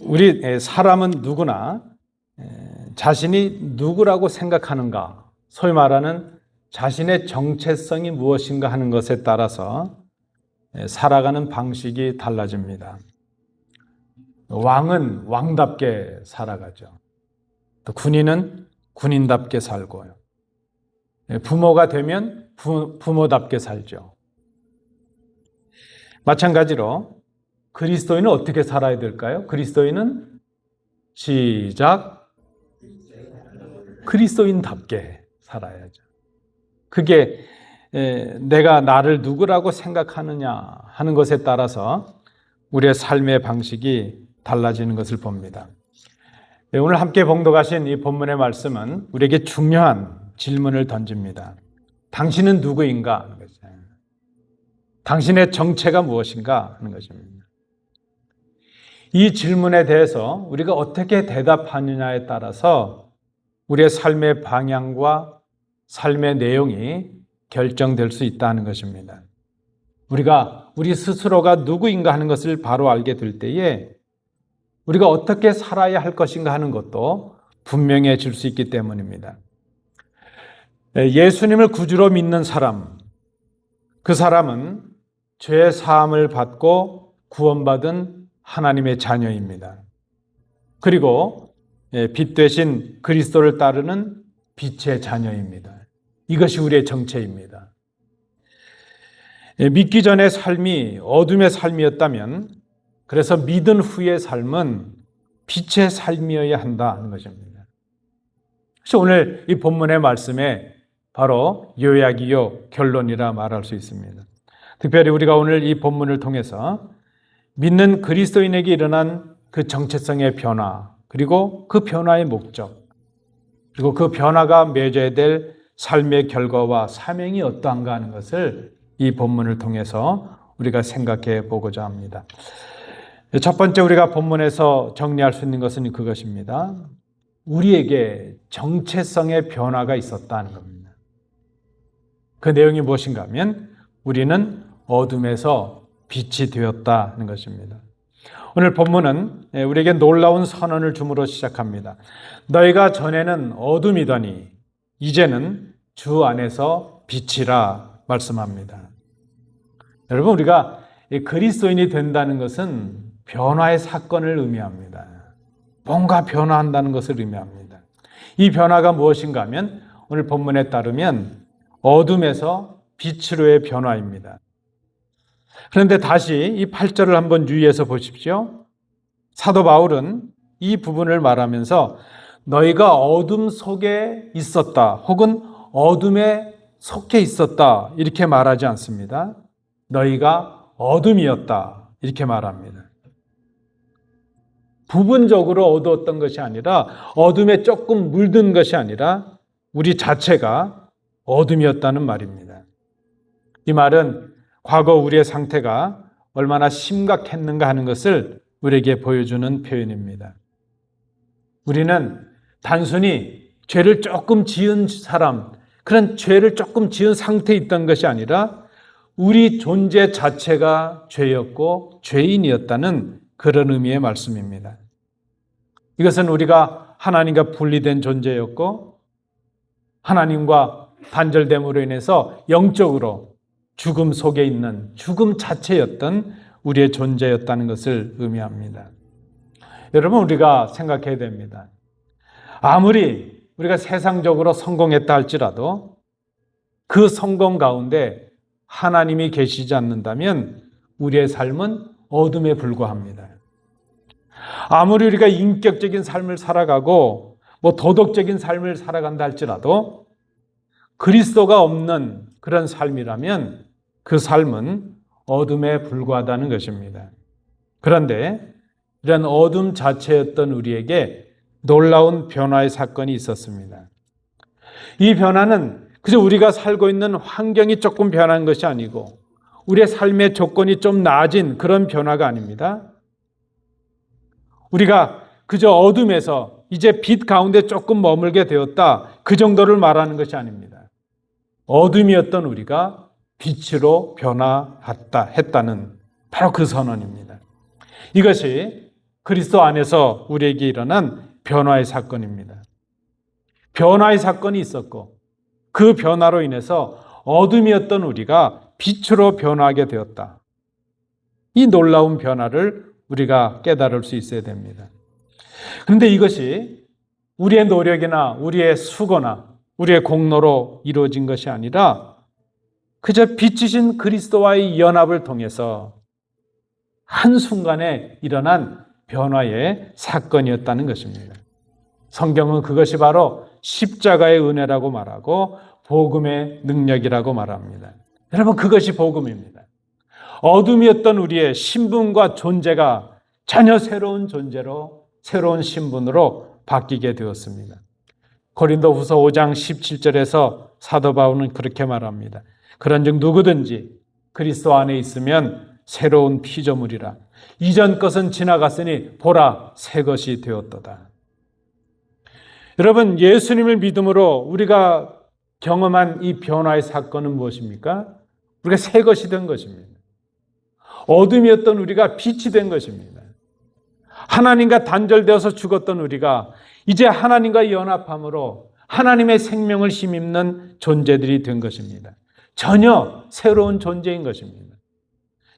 우리 사람은 누구나 자신이 누구라고 생각하는가, 소위 말하는 자신의 정체성이 무엇인가 하는 것에 따라서 살아가는 방식이 달라집니다. 왕은 왕답게 살아가죠. 또 군인은 군인답게 살고요. 부모가 되면 부모답게 살죠. 마찬가지로 그리스도인은 어떻게 살아야 될까요? 그리스도인은 시작, 그리스도인답게 살아야죠. 그게 내가 나를 누구라고 생각하느냐 하는 것에 따라서 우리의 삶의 방식이 달라지는 것을 봅니다. 오늘 함께 봉독하신 이 본문의 말씀은 우리에게 중요한 질문을 던집니다. 당신은 누구인가 하는 거죠. 당신의 정체가 무엇인가 하는 것입니다. 이 질문에 대해서 우리가 어떻게 대답하느냐에 따라서 우리의 삶의 방향과 삶의 내용이 결정될 수 있다는 것입니다. 우리가 우리 스스로가 누구인가 하는 것을 바로 알게 될 때에 우리가 어떻게 살아야 할 것인가 하는 것도 분명해질 수 있기 때문입니다. 예수님을 구주로 믿는 사람, 그 사람은 죄 사함을 받고 구원받은 하나님의 자녀입니다. 그리고 빛 되신 그리스도를 따르는 빛의 자녀입니다. 이것이 우리의 정체입니다. 믿기 전의 삶이 어둠의 삶이었다면, 그래서 믿은 후의 삶은 빛의 삶이어야 한다는 것입니다. 그래서 오늘 이 본문의 말씀에 바로 요약이요 결론이라 말할 수 있습니다. 특별히 우리가 오늘 이 본문을 통해서 믿는 그리스도인에게 일어난 그 정체성의 변화, 그리고 그 변화의 목적, 그리고 그 변화가 맺어야 될 삶의 결과와 사명이 어떠한가 하는 것을 이 본문을 통해서 우리가 생각해 보고자 합니다. 첫 번째 우리가 본문에서 정리할 수 있는 것은 그것입니다. 우리에게 정체성의 변화가 있었다는 겁니다. 그 내용이 무엇인가 하면 우리는 어둠에서 빛이 되었다는 것입니다. 오늘 본문은 우리에게 놀라운 선언을 줌으로 시작합니다. 너희가 전에는 어둠이더니 이제는 주 안에서 빛이라 말씀합니다. 여러분, 우리가 그리스도인이 된다는 것은 변화의 사건을 의미합니다. 뭔가 변화한다는 것을 의미합니다. 이 변화가 무엇인가 하면 오늘 본문에 따르면 어둠에서 빛으로의 변화입니다. 그런데 다시 이 8절을 한번 유의해서 보십시오. 사도 바울은 이 부분을 말하면서 너희가 어둠 속에 있었다 혹은 어둠에 속해 있었다 이렇게 말하지 않습니다. 너희가 어둠이었다 이렇게 말합니다. 부분적으로 어두웠던 것이 아니라, 어둠에 조금 물든 것이 아니라 우리 자체가 어둠이었다는 말입니다. 이 말은 과거 우리의 상태가 얼마나 심각했는가 하는 것을 우리에게 보여주는 표현입니다. 우리는 단순히 죄를 조금 지은 사람, 그런 죄를 조금 지은 상태에 있던 것이 아니라 우리 존재 자체가 죄였고 죄인이었다는 그런 의미의 말씀입니다. 이것은 우리가 하나님과 분리된 존재였고 하나님과 단절됨으로 인해서 영적으로 죽음 속에 있는 죽음 자체였던 우리의 존재였다는 것을 의미합니다. 여러분, 우리가 생각해야 됩니다. 아무리 우리가 세상적으로 성공했다 할지라도 그 성공 가운데 하나님이 계시지 않는다면 우리의 삶은 어둠에 불과합니다. 아무리 우리가 인격적인 삶을 살아가고 도덕적인 삶을 살아간다 할지라도 그리스도가 없는 그런 삶이라면 그 삶은 어둠에 불과하다는 것입니다. 그런데 이런 어둠 자체였던 우리에게 놀라운 변화의 사건이 있었습니다. 이 변화는 그저 우리가 살고 있는 환경이 조금 변한 것이 아니고 우리의 삶의 조건이 좀 나아진 그런 변화가 아닙니다. 우리가 그저 어둠에서 이제 빛 가운데 조금 머물게 되었다, 그 정도를 말하는 것이 아닙니다. 어둠이었던 우리가 빛으로 변화했다는 바로 그 선언입니다. 이것이 그리스도 안에서 우리에게 일어난 변화의 사건입니다. 변화의 사건이 있었고 그 변화로 인해서 어둠이었던 우리가 빛으로 변화하게 되었다. 이 놀라운 변화를 우리가 깨달을 수 있어야 됩니다. 그런데 이것이 우리의 노력이나 우리의 수고나 우리의 공로로 이루어진 것이 아니라 그저 빛이신 그리스도와의 연합을 통해서 한순간에 일어난 변화의 사건이었다는 것입니다. 성경은 그것이 바로 십자가의 은혜라고 말하고 복음의 능력이라고 말합니다. 여러분, 그것이 복음입니다. 어둠이었던 우리의 신분과 존재가 전혀 새로운 존재로, 새로운 신분으로 바뀌게 되었습니다. 고린도후서 5장 17절에서 사도 바울은 그렇게 말합니다. 그런즉 누구든지 그리스도 안에 있으면 새로운 피조물이라. 이전 것은 지나갔으니 보라, 새 것이 되었도다. 여러분, 예수님을 믿음으로 우리가 경험한 이 변화의 사건은 무엇입니까? 우리가 새 것이 된 것입니다. 어둠이었던 우리가 빛이 된 것입니다. 하나님과 단절되어서 죽었던 우리가 이제 하나님과 연합함으로 하나님의 생명을 힘입는 존재들이 된 것입니다. 전혀 새로운 존재인 것입니다.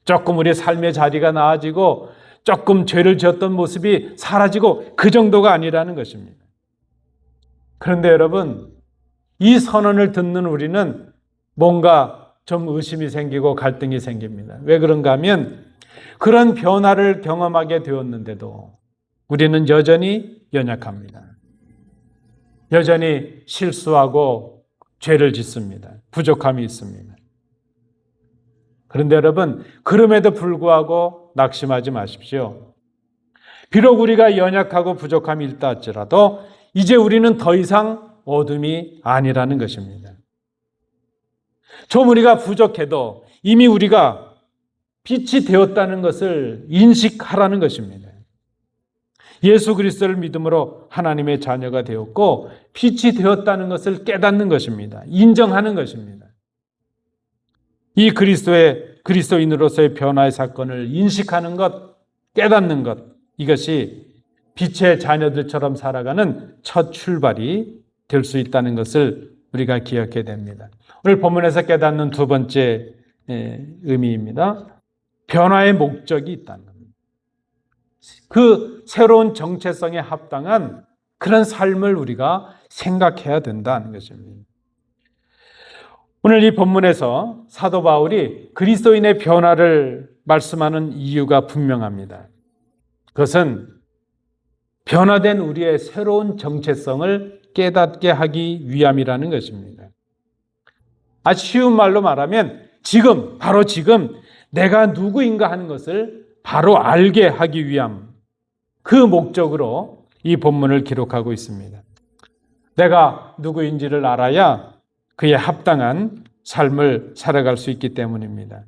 조금 우리의 삶의 자리가 나아지고 조금 죄를 지었던 모습이 사라지고 그 정도가 아니라는 것입니다. 그런데 여러분, 이 선언을 듣는 우리는 뭔가 좀 의심이 생기고 갈등이 생깁니다. 왜 그런가 하면 그런 변화를 경험하게 되었는데도 우리는 여전히 연약합니다. 여전히 실수하고 죄를 짓습니다. 부족함이 있습니다. 그런데 여러분, 그럼에도 불구하고 낙심하지 마십시오. 비록 우리가 연약하고 부족함이 있다 할지라도 이제 우리는 더 이상 어둠이 아니라는 것입니다. 좀 우리가 부족해도 이미 우리가 빛이 되었다는 것을 인식하라는 것입니다. 예수 그리스도를 믿음으로 하나님의 자녀가 되었고 빛이 되었다는 것을 깨닫는 것입니다. 인정하는 것입니다. 이 그리스도인으로서의 변화의 사건을 인식하는 것, 깨닫는 것, 이것이 빛의 자녀들처럼 살아가는 첫 출발이 될 수 있다는 것을 우리가 기억해야 됩니다. 오늘 본문에서 깨닫는 두 번째 의미입니다. 변화의 목적이 있다는 겁니다. 그 새로운 정체성에 합당한 그런 삶을 우리가 생각해야 된다는 것입니다. 오늘 이 본문에서 사도 바울이 그리스도인의 변화를 말씀하는 이유가 분명합니다. 그것은 변화된 우리의 새로운 정체성을 깨닫게 하기 위함이라는 것입니다. 아주 쉬운 말로 말하면 지금, 바로 지금 내가 누구인가 하는 것을 바로 알게 하기 위함, 그 목적으로 이 본문을 기록하고 있습니다. 내가 누구인지를 알아야 그에 합당한 삶을 살아갈 수 있기 때문입니다.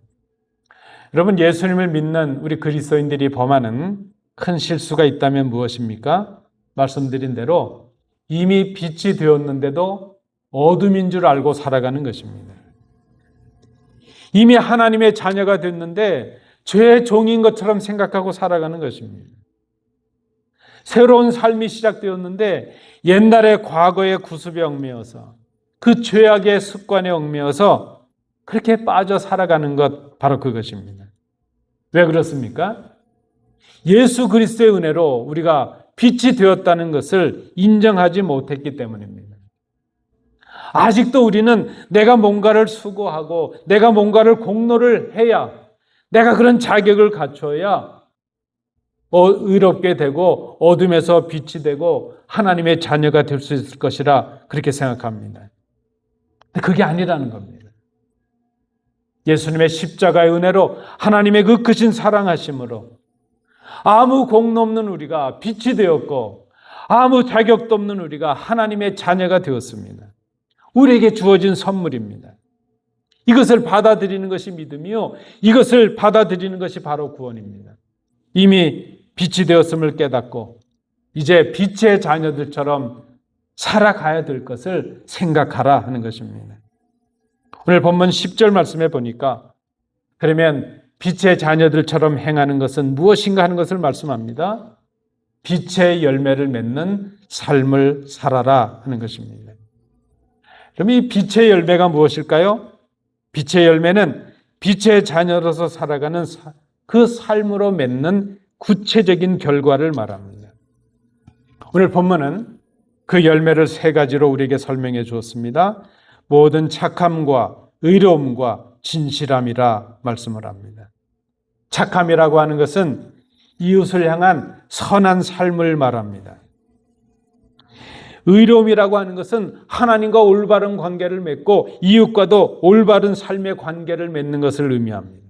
여러분, 예수님을 믿는 우리 그리스도인들이 범하는 큰 실수가 있다면 무엇입니까? 말씀드린 대로 이미 빛이 되었는데도 어둠인 줄 알고 살아가는 것입니다. 이미 하나님의 자녀가 됐는데 죄의 종인 것처럼 생각하고 살아가는 것입니다. 새로운 삶이 시작되었는데 옛날의 과거의 구습에 얽매여서 그 죄악의 습관에 얽매여서 그렇게 빠져 살아가는 것, 바로 그것입니다. 왜 그렇습니까? 예수 그리스도의 은혜로 우리가 빛이 되었다는 것을 인정하지 못했기 때문입니다. 아직도 우리는 내가 뭔가를 수고하고 내가 뭔가를 공로를 해야, 내가 그런 자격을 갖춰야 의롭게 되고 어둠에서 빛이 되고 하나님의 자녀가 될 수 있을 것이라 그렇게 생각합니다. 근데 그게 아니라는 겁니다. 예수님의 십자가의 은혜로 하나님의 그 크신 사랑하심으로 아무 공로 없는 우리가 빛이 되었고 아무 자격도 없는 우리가 하나님의 자녀가 되었습니다. 우리에게 주어진 선물입니다. 이것을 받아들이는 것이 믿음이요, 이것을 받아들이는 것이 바로 구원입니다. 이미 빛이 되었음을 깨닫고 이제 빛의 자녀들처럼 살아가야 될 것을 생각하라 하는 것입니다. 오늘 본문 10절 말씀에 보니까 그러면 빛의 자녀들처럼 행하는 것은 무엇인가 하는 것을 말씀합니다. 빛의 열매를 맺는 삶을 살아라 하는 것입니다. 그럼 이 빛의 열매가 무엇일까요? 빛의 열매는 빛의 자녀로서 살아가는 그 삶으로 맺는 구체적인 결과를 말합니다. 오늘 본문은 그 열매를 세 가지로 우리에게 설명해 주었습니다. 모든 착함과 의로움과 진실함이라 말씀을 합니다. 착함이라고 하는 것은 이웃을 향한 선한 삶을 말합니다. 의로움이라고 하는 것은 하나님과 올바른 관계를 맺고 이웃과도 올바른 삶의 관계를 맺는 것을 의미합니다.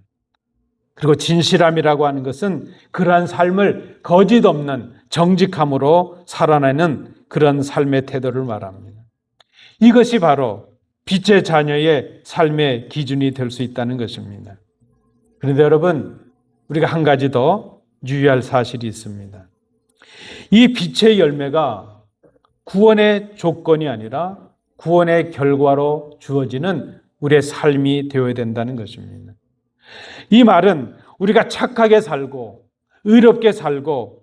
그리고 진실함이라고 하는 것은 그러한 삶을 거짓 없는 정직함으로 살아내는 그런 삶의 태도를 말합니다. 이것이 바로 빛의 자녀의 삶의 기준이 될 수 있다는 것입니다. 그런데 여러분, 우리가 한 가지 더 유의할 사실이 있습니다. 이 빛의 열매가 구원의 조건이 아니라 구원의 결과로 주어지는 우리의 삶이 되어야 된다는 것입니다. 이 말은 우리가 착하게 살고 의롭게 살고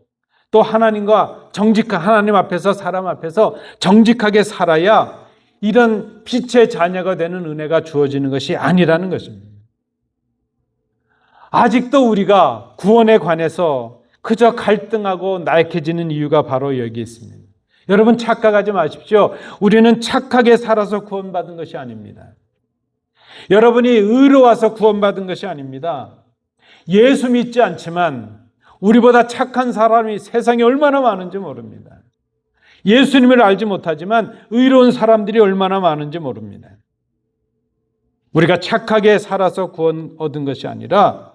또 하나님과 정직한 하나님 앞에서 사람 앞에서 정직하게 살아야 이런 빛의 자녀가 되는 은혜가 주어지는 것이 아니라는 것입니다. 아직도 우리가 구원에 관해서 그저 갈등하고 나약해지는 이유가 바로 여기 있습니다. 여러분 착각하지 마십시오. 우리는 착하게 살아서 구원받은 것이 아닙니다. 여러분이 의로워서 구원받은 것이 아닙니다. 예수 믿지 않지만 우리보다 착한 사람이 세상에 얼마나 많은지 모릅니다. 예수님을 알지 못하지만 의로운 사람들이 얼마나 많은지 모릅니다. 우리가 착하게 살아서 구원 얻은 것이 아니라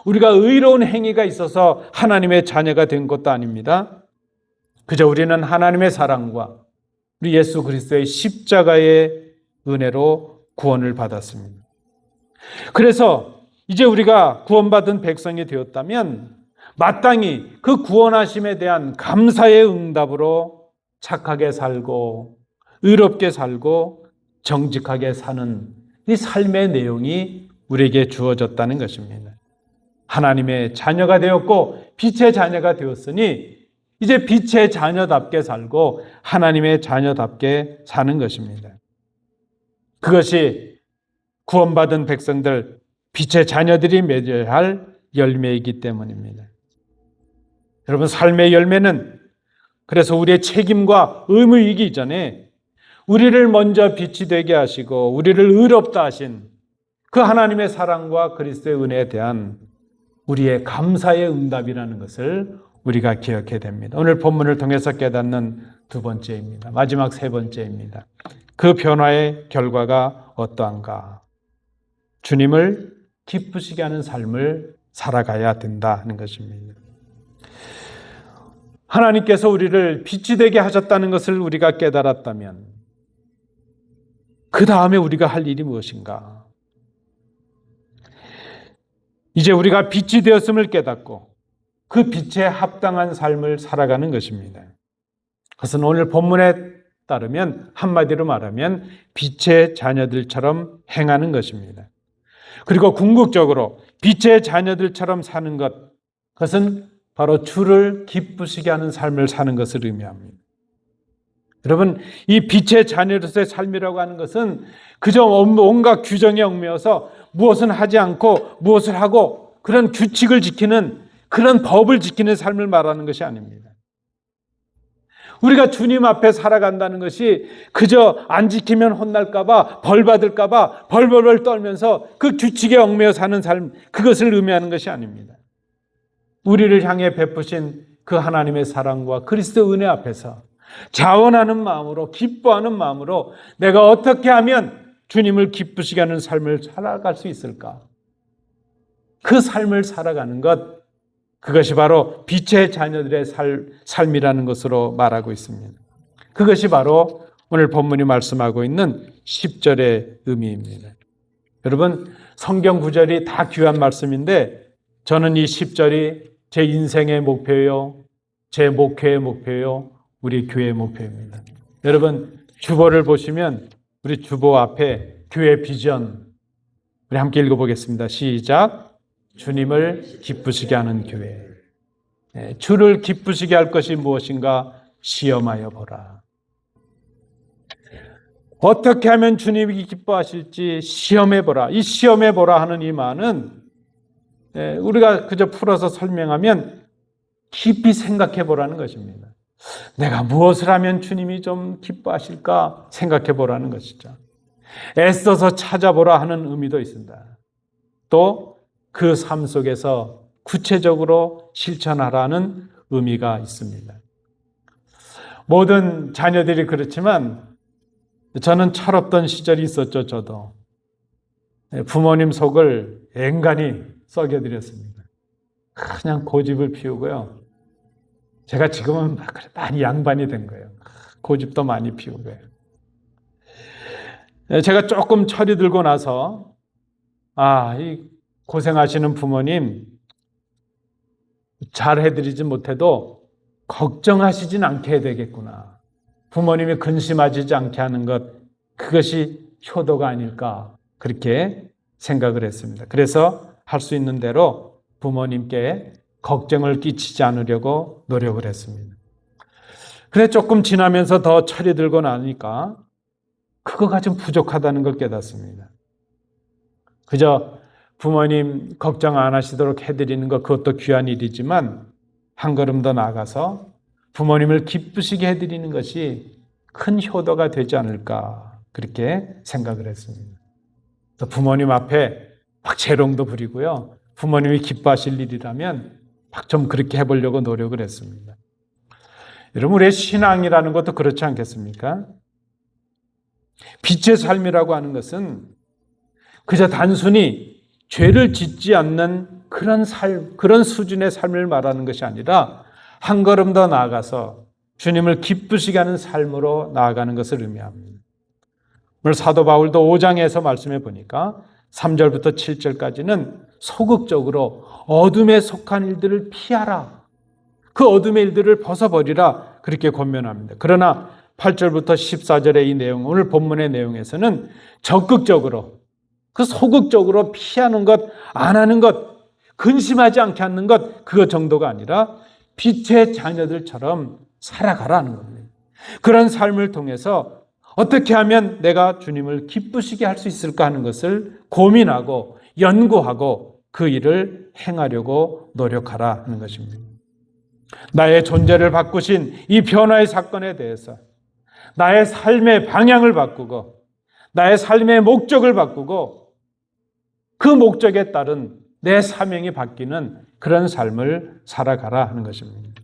우리가 의로운 행위가 있어서 하나님의 자녀가 된 것도 아닙니다. 그저 우리는 하나님의 사랑과 우리 예수 그리스도의 십자가의 은혜로 구원을 받았습니다. 그래서 이제 우리가 구원받은 백성이 되었다면 마땅히 그 구원하심에 대한 감사의 응답으로 착하게 살고 의롭게 살고 정직하게 사는 이 삶의 내용이 우리에게 주어졌다는 것입니다. 하나님의 자녀가 되었고 빛의 자녀가 되었으니 이제 빛의 자녀답게 살고 하나님의 자녀답게 사는 것입니다. 그것이 구원받은 백성들, 빛의 자녀들이 맺어야 할 열매이기 때문입니다. 여러분, 삶의 열매는 그래서 우리의 책임과 의무이기 전에 우리를 먼저 빛이 되게 하시고 우리를 의롭다 하신 그 하나님의 사랑과 그리스도의 은혜에 대한 우리의 감사의 응답이라는 것을 우리가 기억해야 됩니다. 오늘 본문을 통해서 깨닫는 두 번째입니다. 마지막 세 번째입니다. 그 변화의 결과가 어떠한가? 주님을 기쁘시게 하는 삶을 살아가야 된다 하는 것입니다. 하나님께서 우리를 빛이 되게 하셨다는 것을 우리가 깨달았다면 그 다음에 우리가 할 일이 무엇인가? 이제 우리가 빛이 되었음을 깨닫고 그 빛에 합당한 삶을 살아가는 것입니다. 그것은 오늘 본문에 따르면 한마디로 말하면 빛의 자녀들처럼 행하는 것입니다. 그리고 궁극적으로 빛의 자녀들처럼 사는 것, 그것은 바로 주를 기쁘시게 하는 삶을 사는 것을 의미합니다. 여러분, 이 빛의 자녀로서의 삶이라고 하는 것은 그저 온갖 규정에 얽매여서 무엇은 하지 않고 무엇을 하고 그런 규칙을 지키는 그런 법을 지키는 삶을 말하는 것이 아닙니다. 우리가 주님 앞에 살아간다는 것이 그저 안 지키면 혼날까봐 벌 받을까봐 벌벌벌 떨면서 그 규칙에 얽매여 사는 삶, 그것을 의미하는 것이 아닙니다. 우리를 향해 베푸신 그 하나님의 사랑과 그리스도 은혜 앞에서 자원하는 마음으로 기뻐하는 마음으로 내가 어떻게 하면 주님을 기쁘시게 하는 삶을 살아갈 수 있을까? 그 삶을 살아가는 것, 그것이 바로 빛의 자녀들의 삶이라는 것으로 말하고 있습니다. 그것이 바로 오늘 본문이 말씀하고 있는 10절의 의미입니다. 여러분, 성경 구절이 다 귀한 말씀인데 저는 이 10절이 제 인생의 목표요, 제 목회의 목표요, 우리 교회의 목표입니다. 여러분, 주보를 보시면 우리 주보 앞에 교회 비전, 우리 함께 읽어보겠습니다. 시작. 주님을 기쁘시게 하는 교회. 주를 기쁘시게 할 것이 무엇인가 시험하여 보라. 어떻게 하면 주님이 기뻐하실지 시험해 보라. 이 시험해 보라 하는 이 말은 우리가 그저 풀어서 설명하면 깊이 생각해 보라는 것입니다. 내가 무엇을 하면 주님이 좀 기뻐하실까 생각해 보라는 것이죠. 애써서 찾아보라 하는 의미도 있습니다. 또 그 삶 속에서 구체적으로 실천하라는 의미가 있습니다. 모든 자녀들이 그렇지만 저는 철없던 시절이 있었죠. 저도 부모님 속을 앵간히 썩여드렸습니다. 그냥 고집을 피우고요. 제가 지금은 많이 양반이 된 거예요. 고집도 많이 피우고요. 제가 조금 철이 들고 나서 이 고생하시는 부모님 잘 해드리지 못해도 걱정하시진 않게 해야 되겠구나. 부모님이 근심하지 않게 하는 것, 그것이 효도가 아닐까 그렇게 생각을 했습니다. 그래서 할 수 있는 대로 부모님께 걱정을 끼치지 않으려고 노력을 했습니다. 그래 조금 지나면서 더 철이 들고 나니까 그거가 좀 부족하다는 걸 깨닫습니다. 그저 부모님 걱정 안 하시도록 해드리는 것, 그것도 귀한 일이지만 한 걸음 더 나아가서 부모님을 기쁘시게 해드리는 것이 큰 효도가 되지 않을까 그렇게 생각을 했습니다. 또 부모님 앞에 막 재롱도 부리고요. 부모님이 기뻐하실 일이라면 막 좀 그렇게 해보려고 노력을 했습니다. 여러분, 우리의 신앙이라는 것도 그렇지 않겠습니까? 빛의 삶이라고 하는 것은 그저 단순히 죄를 짓지 않는 그런 삶, 그런 수준의 삶을 말하는 것이 아니라 한 걸음 더 나아가서 주님을 기쁘시게 하는 삶으로 나아가는 것을 의미합니다. 오늘 사도 바울도 5장에서 말씀해 보니까 3절부터 7절까지는 소극적으로 어둠에 속한 일들을 피하라. 그 어둠의 일들을 벗어버리라. 그렇게 권면합니다. 그러나 8절부터 14절의 이 내용, 오늘 본문의 내용에서는 적극적으로, 그 소극적으로 피하는 것, 안 하는 것, 근심하지 않게 하는 것, 그것 정도가 아니라 빛의 자녀들처럼 살아가라는 겁니다. 그런 삶을 통해서 어떻게 하면 내가 주님을 기쁘시게 할 수 있을까 하는 것을 고민하고 연구하고 그 일을 행하려고 노력하라 하는 것입니다. 나의 존재를 바꾸신 이 변화의 사건에 대해서 나의 삶의 방향을 바꾸고 나의 삶의 목적을 바꾸고 그 목적에 따른 내 사명이 바뀌는 그런 삶을 살아가라 하는 것입니다.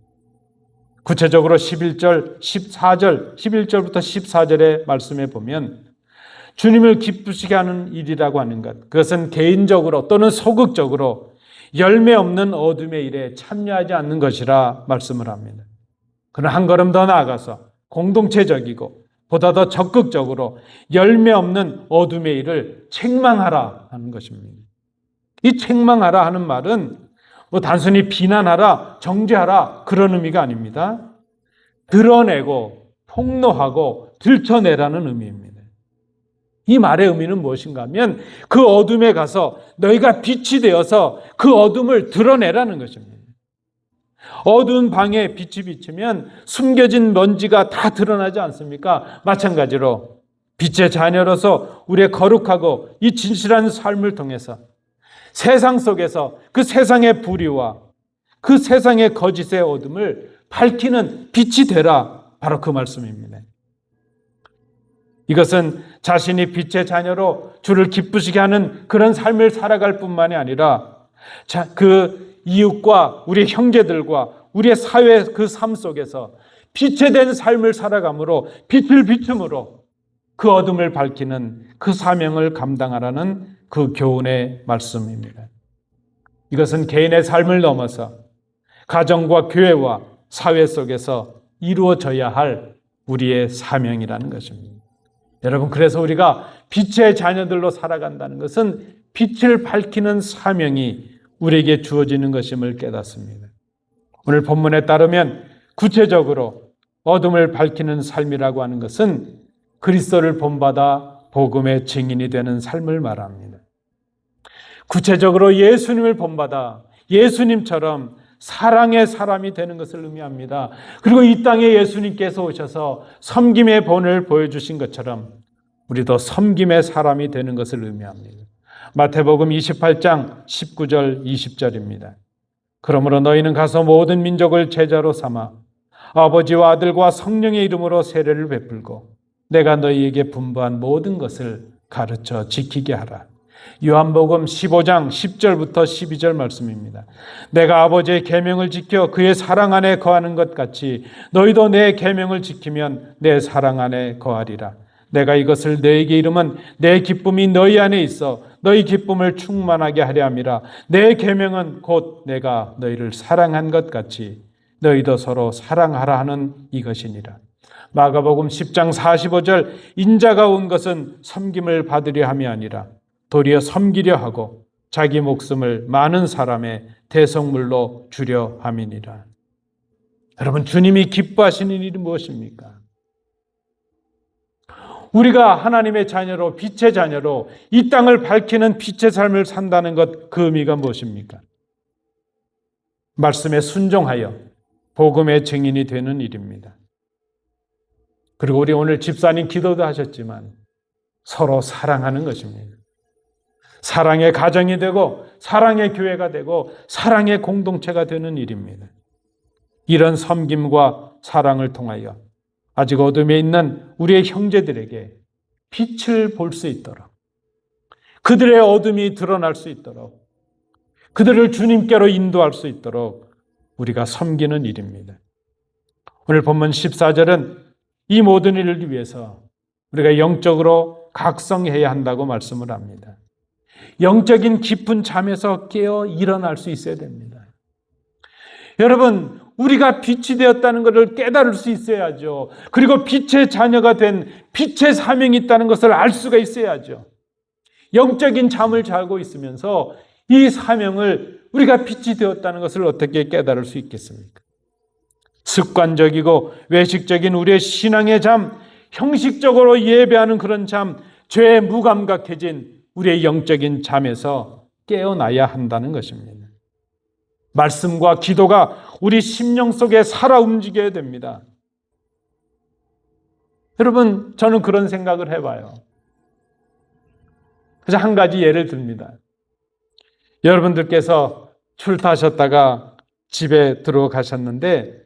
구체적으로 11절, 14절, 11절부터 14절의 말씀에 보면 주님을 기쁘시게 하는 일이라고 하는 것, 그것은 개인적으로 또는 소극적으로 열매 없는 어둠의 일에 참여하지 않는 것이라 말씀을 합니다. 그러나 한 걸음 더 나아가서 공동체적이고 보다 더 적극적으로 열매 없는 어둠의 일을 책망하라 하는 것입니다. 이 책망하라 하는 말은 단순히 비난하라, 정죄하라 그런 의미가 아닙니다. 드러내고 폭로하고 들춰내라는 의미입니다. 이 말의 의미는 무엇인가 하면 그 어둠에 가서 너희가 빛이 되어서 그 어둠을 드러내라는 것입니다. 어두운 방에 빛이 비치면 숨겨진 먼지가 다 드러나지 않습니까? 마찬가지로 빛의 자녀로서 우리의 거룩하고 이 진실한 삶을 통해서 세상 속에서 그 세상의 불의와 그 세상의 거짓의 어둠을 밝히는 빛이 되라. 바로 그 말씀입니다. 이것은 자신이 빛의 자녀로 주를 기쁘시게 하는 그런 삶을 살아갈 뿐만이 아니라 그 이웃과 우리 형제들과 우리의 사회 그 삶 속에서 빛에 된 삶을 살아감으로 빛을 비춤으로 그 어둠을 밝히는 그 사명을 감당하라는 그 교훈의 말씀입니다. 이것은 개인의 삶을 넘어서 가정과 교회와 사회 속에서 이루어져야 할 우리의 사명이라는 것입니다. 여러분, 그래서 우리가 빛의 자녀들로 살아간다는 것은 빛을 밝히는 사명이 우리에게 주어지는 것임을 깨닫습니다. 오늘 본문에 따르면 구체적으로 어둠을 밝히는 삶이라고 하는 것은 그리스도를 본받아 복음의 증인이 되는 삶을 말합니다. 구체적으로 예수님을 본받아 예수님처럼 사랑의 사람이 되는 것을 의미합니다. 그리고 이 땅에 예수님께서 오셔서 섬김의 본을 보여주신 것처럼 우리도 섬김의 사람이 되는 것을 의미합니다. 마태복음 28장 19절 20절입니다. 그러므로 너희는 가서 모든 민족을 제자로 삼아 아버지와 아들과 성령의 이름으로 세례를 베풀고 내가 너희에게 분부한 모든 것을 가르쳐 지키게 하라. 요한복음 15장 10절부터 12절 말씀입니다. 내가 아버지의 계명을 지켜 그의 사랑 안에 거하는 것 같이 너희도 내 계명을 지키면 내 사랑 안에 거하리라. 내가 이것을 너희에게 이름은 내 기쁨이 너희 안에 있어 너희 기쁨을 충만하게 하려 함이라. 내 계명은 곧 내가 너희를 사랑한 것 같이 너희도 서로 사랑하라 하는 이것이니라. 마가복음 10장 45절 인자가 온 것은 섬김을 받으려 함이 아니라 도리어 섬기려 하고 자기 목숨을 많은 사람의 대속물로 주려 함이니라. 여러분, 주님이 기뻐하시는 일이 무엇입니까? 우리가 하나님의 자녀로, 빛의 자녀로 이 땅을 밝히는 빛의 삶을 산다는 것, 그 의미가 무엇입니까? 말씀에 순종하여 복음의 증인이 되는 일입니다. 그리고 우리 오늘 집사님 기도도 하셨지만 서로 사랑하는 것입니다. 사랑의 가정이 되고 사랑의 교회가 되고 사랑의 공동체가 되는 일입니다. 이런 섬김과 사랑을 통하여 아직 어둠에 있는 우리의 형제들에게 빛을 볼 수 있도록, 그들의 어둠이 드러날 수 있도록, 그들을 주님께로 인도할 수 있도록 우리가 섬기는 일입니다. 오늘 본문 14절은 이 모든 일을 위해서 우리가 영적으로 각성해야 한다고 말씀을 합니다. 영적인 깊은 잠에서 깨어 일어날 수 있어야 됩니다. 여러분, 우리가 빛이 되었다는 것을 깨달을 수 있어야죠. 그리고 빛의 자녀가 된 빛의 사명이 있다는 것을 알 수가 있어야죠. 영적인 잠을 자고 있으면서 이 사명을, 우리가 빛이 되었다는 것을 어떻게 깨달을 수 있겠습니까? 습관적이고 외식적인 우리의 신앙의 잠, 형식적으로 예배하는 그런 잠, 죄에 무감각해진 우리의 영적인 잠에서 깨어나야 한다는 것입니다. 말씀과 기도가 우리 심령 속에 살아 움직여야 됩니다. 여러분, 저는 그런 생각을 해봐요. 그래서 한 가지 예를 듭니다. 여러분들께서 출타하셨다가 집에 들어가셨는데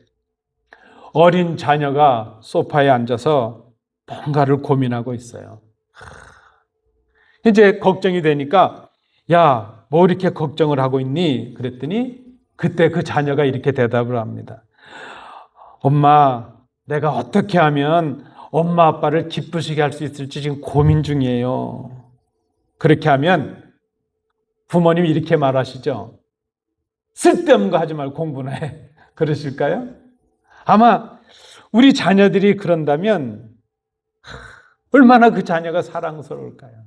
어린 자녀가 소파에 앉아서 뭔가를 고민하고 있어요. 이제 걱정이 되니까, 야, 뭐 이렇게 걱정을 하고 있니? 그랬더니 그때 그 자녀가 이렇게 대답을 합니다. 엄마, 내가 어떻게 하면 엄마 아빠를 기쁘시게 할 수 있을지 지금 고민 중이에요. 그렇게 하면 부모님이 이렇게 말하시죠. 쓸데없는 거 하지 말고 공부나 해. 그러실까요? 아마 우리 자녀들이 그런다면 얼마나 그 자녀가 사랑스러울까요?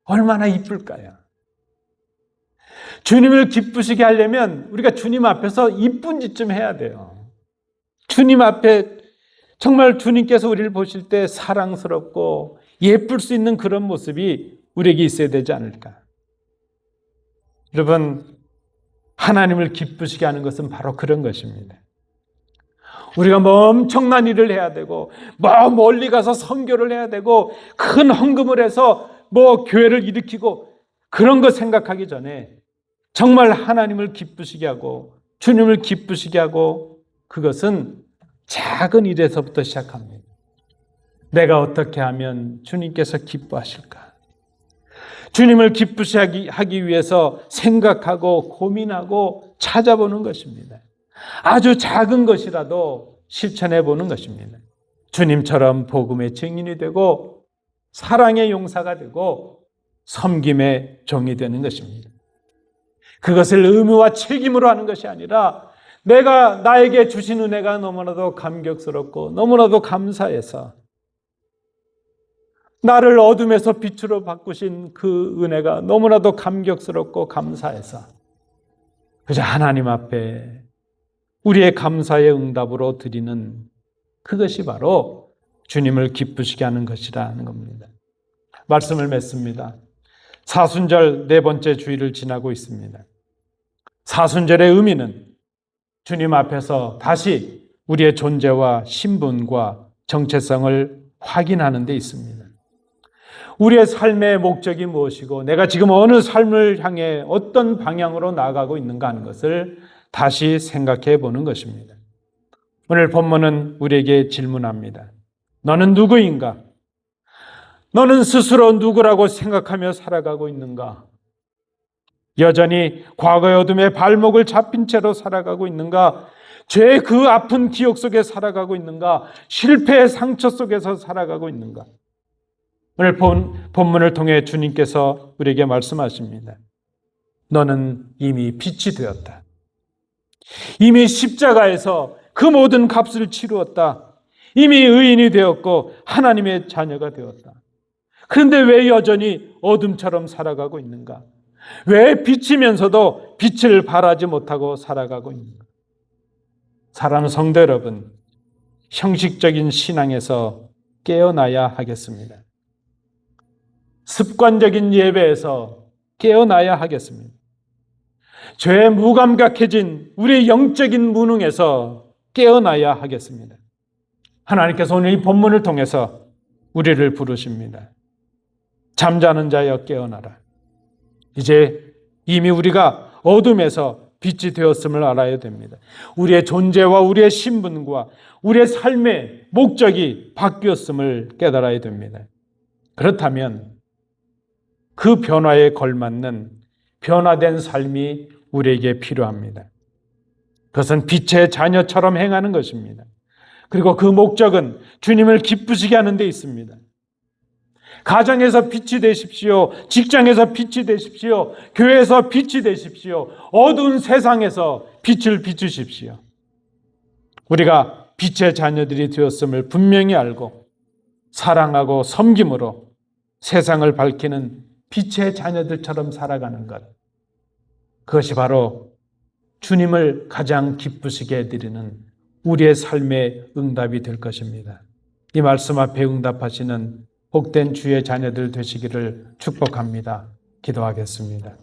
얼마나 이쁠까요? 주님을 기쁘시게 하려면 우리가 주님 앞에서 이쁜 짓 좀 해야 돼요. 주님 앞에 정말 주님께서 우리를 보실 때 사랑스럽고 예쁠 수 있는 그런 모습이 우리에게 있어야 되지 않을까? 여러분, 하나님을 기쁘시게 하는 것은 바로 그런 것입니다. 우리가 뭐 엄청난 일을 해야 되고 뭐 멀리 가서 선교를 해야 되고 큰 헌금을 해서 뭐 교회를 일으키고 그런 거 생각하기 전에 정말 하나님을 기쁘시게 하고 주님을 기쁘시게 하고, 그것은 작은 일에서부터 시작합니다. 내가 어떻게 하면 주님께서 기뻐하실까? 주님을 기쁘시게 하기 위해서 생각하고 고민하고 찾아보는 것입니다. 아주 작은 것이라도 실천해 보는 것입니다. 주님처럼 복음의 증인이 되고 사랑의 용사가 되고 섬김의 종이 되는 것입니다. 그것을 의무와 책임으로 하는 것이 아니라 내가 나에게 주신 은혜가 너무나도 감격스럽고 너무나도 감사해서, 나를 어둠에서 빛으로 바꾸신 그 은혜가 너무나도 감격스럽고 감사해서 그저 하나님 앞에 우리의 감사의 응답으로 드리는, 그것이 바로 주님을 기쁘시게 하는 것이라는 겁니다. 말씀을 맺습니다. 사순절 네 번째 주일을 지나고 있습니다. 사순절의 의미는 주님 앞에서 다시 우리의 존재와 신분과 정체성을 확인하는 데 있습니다. 우리의 삶의 목적이 무엇이고 내가 지금 어느 삶을 향해 어떤 방향으로 나아가고 있는가 하는 것을 다시 생각해 보는 것입니다. 오늘 본문은 우리에게 질문합니다. 너는 누구인가? 너는 스스로 누구라고 생각하며 살아가고 있는가? 여전히 과거의 어둠에 발목을 잡힌 채로 살아가고 있는가? 죄의 그 아픈 기억 속에 살아가고 있는가? 실패의 상처 속에서 살아가고 있는가? 오늘 본문을 통해 주님께서 우리에게 말씀하십니다. 너는 이미 빛이 되었다. 이미 십자가에서 그 모든 값을 치루었다. 이미 의인이 되었고 하나님의 자녀가 되었다. 그런데 왜 여전히 어둠처럼 살아가고 있는가? 왜 비치면서도 빛을 발하지 못하고 살아가고 있는가? 사랑하는 성도 여러분, 형식적인 신앙에서 깨어나야 하겠습니다. 습관적인 예배에서 깨어나야 하겠습니다. 죄에 무감각해진 우리의 영적인 무능에서 깨어나야 하겠습니다. 하나님께서 오늘 이 본문을 통해서 우리를 부르십니다. 잠자는 자여 깨어나라. 이제 이미 우리가 어둠에서 빛이 되었음을 알아야 됩니다. 우리의 존재와 우리의 신분과 우리의 삶의 목적이 바뀌었음을 깨달아야 됩니다. 그렇다면 그 변화에 걸맞는 변화된 삶이 우리에게 필요합니다. 그것은 빛의 자녀처럼 행하는 것입니다. 그리고 그 목적은 주님을 기쁘시게 하는 데 있습니다. 가정에서 빛이 되십시오. 직장에서 빛이 되십시오. 교회에서 빛이 되십시오. 어두운 세상에서 빛을 비추십시오. 우리가 빛의 자녀들이 되었음을 분명히 알고 사랑하고 섬김으로 세상을 밝히는 빛의 자녀들처럼 살아가는 것. 그것이 바로 주님을 가장 기쁘시게 해드리는 우리의 삶의 응답이 될 것입니다. 이 말씀 앞에 응답하시는 복된 주의 자녀들 되시기를 축복합니다. 기도하겠습니다.